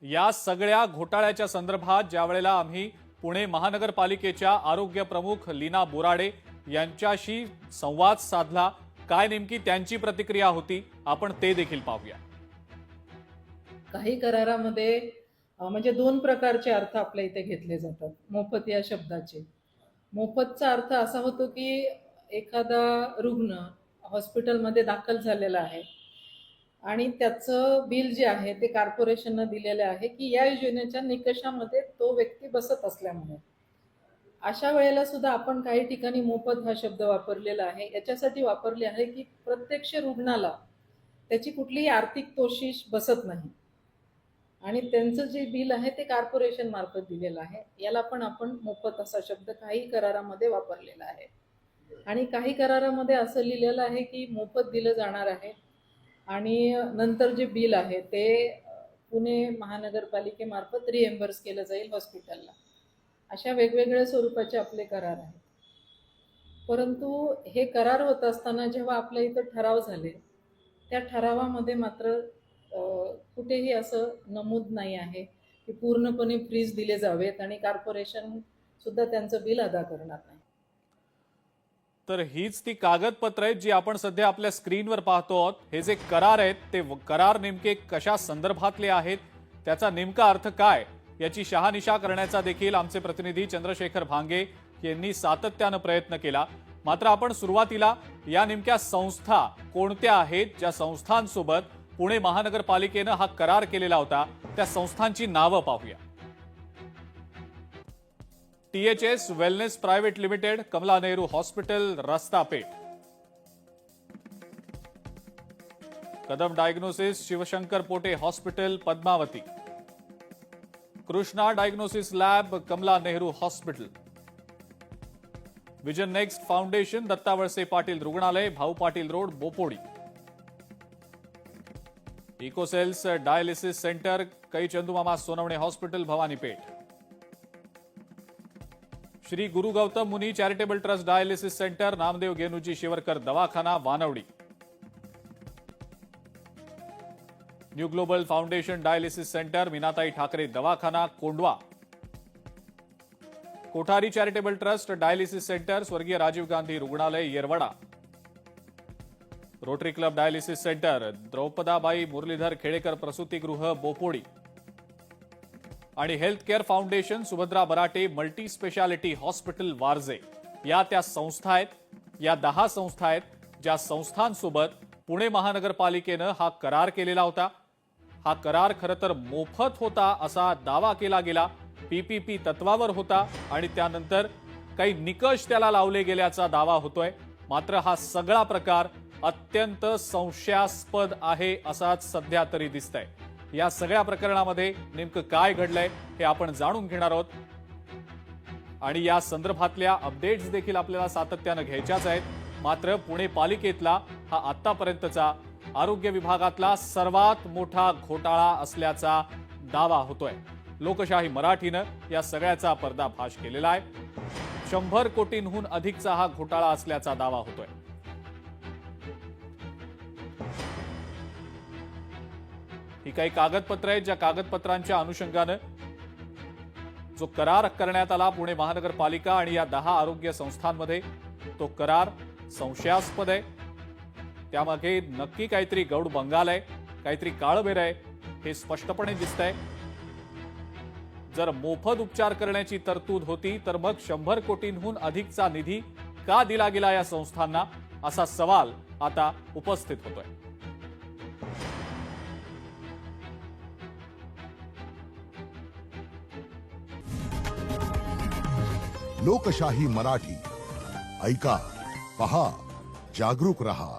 या सगळ्या घोटाळ्याच्या संदर्भात ज्यावेळेला आम्ही पुणे महानगरपालिकेच्या आरोग्य प्रमुख लीना बोराडे यांच्याशी संवाद साधला, काय नेमकी त्यांची प्रतिक्रिया होती आपण ते देखील पाहूया। काही करारामध्ये म्हणजे दोन प्रकारचे अर्थ आपल्या इथे घेतले जातात मोफत या शब्दाचे। मोफतचा अर्थ असा होतो की एखादा रुग्ण हॉस्पिटलमध्ये दाखल झालेला आहे आणि त्याचं बिल जे आहे ते कॉर्पोरेशनने दिलेले आहे की या योजनेच्या निकषामध्ये तो व्यक्ती बसत असल्यामुळे अशा वेळेला सुद्धा आपण काही ठिकाणी मोफत हा शब्द वापरलेला आहे। याच्यासाठी वापरले आहे की प्रत्यक्ष रुग्णाला त्याची कुठलीही आर्थिक तोशिष बसत नाही आणि त्यांचं जे बिल आहे ते कॉर्पोरेशन मार्फत दिलेलं आहे, याला पण आपण मोफत असा शब्द काही करारामध्ये वापरलेला आहे। आणि काही करारामध्ये असं लिहिलेलं आहे की मोफत दिलं जाणार आहे आणि नंतर जे बिल आहे ते पुणे महानगरपालिकेमार्फत रिएम्बर्स केलं जाईल हॉस्पिटलला। अशा वेगवेगळ्या स्वरूपाचे आपले करार आहेत। परंतु हे करार होत असताना जेव्हा आपल्या इथं ठराव झाले त्या ठरावामध्ये मात्र कुठेही असं नमूद नाही आहे की पूर्णपणे फ्रीज दिले जावेत आणि कॉर्पोरेशन सुद्धा त्यांचं बिल अदा करणार नाही। तर हीच ती कागदपत्र आहेत जी आपण सध्या आपल्या स्क्रीनवर पाहतो आहोत। हे जे करार आहेत ते करार नेमके कशा संदर्भातले आहेत, त्याचा नेमका अर्थ काय याची शहानिशा करण्याचा देखील आमचे प्रतिनिधी चंद्रशेखर भांगे यांनी सातत्याने प्रयत्न केला। मात्र आपण सुरुवातीला या नेमक्या संस्था कोणत्या आहेत, ज्या संस्थांसोबत पुणे महानगरपालिकेने हा करार केलेला होता त्या संस्थांची नावं पाहूया। THS wellness private limited, Kamala Nehru hospital Rastapeth, Kadam diagnosis Shivshankar Pote hospital Padmavati, Krishna diagnosis lab Kamala Nehru hospital, vision next foundation Datta Walse Patil रुग्णालय Bhau Patil road Bopodi, Ecocells dialysis centre कै Chandumama Sonawane hospital Bhavanipeth, Shri Guru Gautam Muni charitable trust dialysis centre Namdev Genuji Shivarkar दवाखाना Wanwadi, new global foundation dialysis centre Meenatai Thackeray दवाखाना Kondhwa, Kothari charitable trust dialysis centre स्वर्गीय राजीव गांधी रुग्णालय Yerawada, Rotary club dialysis centre Draupadabai Muralidhar Khedekar प्रसूतीगृह बोपोडी आणि health care foundation Subhadra Barate multi speciality hospital Warje या त्या संस्था आहेत। या 10 संस्था आहेत ज्या संस्थांसोबत पुणे महानगरपालिकेनं हा करार केलेला होता। हा करार खरं तर मोफत होता असा दावा केला गेला, PPP तत्वावर होता आणि त्यानंतर काही निकष त्याला लावले गेल्याचा दावा होतोय। मात्र हा सगळा प्रकार अत्यंत संशयास्पद आहे असाच सध्या तरी दिसतंय। या सगळ्या प्रकरणामध्ये नेमकं काय घडलंय हे आपण जाणून घेणार आहोत आणि या संदर्भातल्या अपडेट्स देखील आपल्याला सातत्याने घ्यायच्याच आहेत। मात्र पुणे पालिकेतला हा आतापर्यंतचा आरोग्य विभागातला सर्वात मोठा घोटाळा असल्याचा दावा होतोय। लोकशाही मराठीनं या सगळ्याचा पर्दाफाश केलेला आहे। 100 कोटींहून अधिकचा हा घोटाळा असल्याचा दावा होतोय। ही काही कागदपत्र आहेत ज्या कागदपत्रांच्या अनुषंगाने जो करार करण्यात आला पुणे महानगरपालिका आणि या 10 आरोग्य संस्थांमध्ये तो करार संशयास्पद आहे। त्यामागे नक्की काहीतरी गौड बंगाल आहे, काहीतरी काळबेर आहे हे स्पष्टपणे दिसतंय। जर मोफत उपचार करण्याची तरतूद होती तर मग 100 कोटींहून अधिकचा निधी का दिला गेला या संस्थांना असा सवाल आता उपस्थित होतोय। लोकशाही मराठी ऐका, पहा, जागरूक रहा।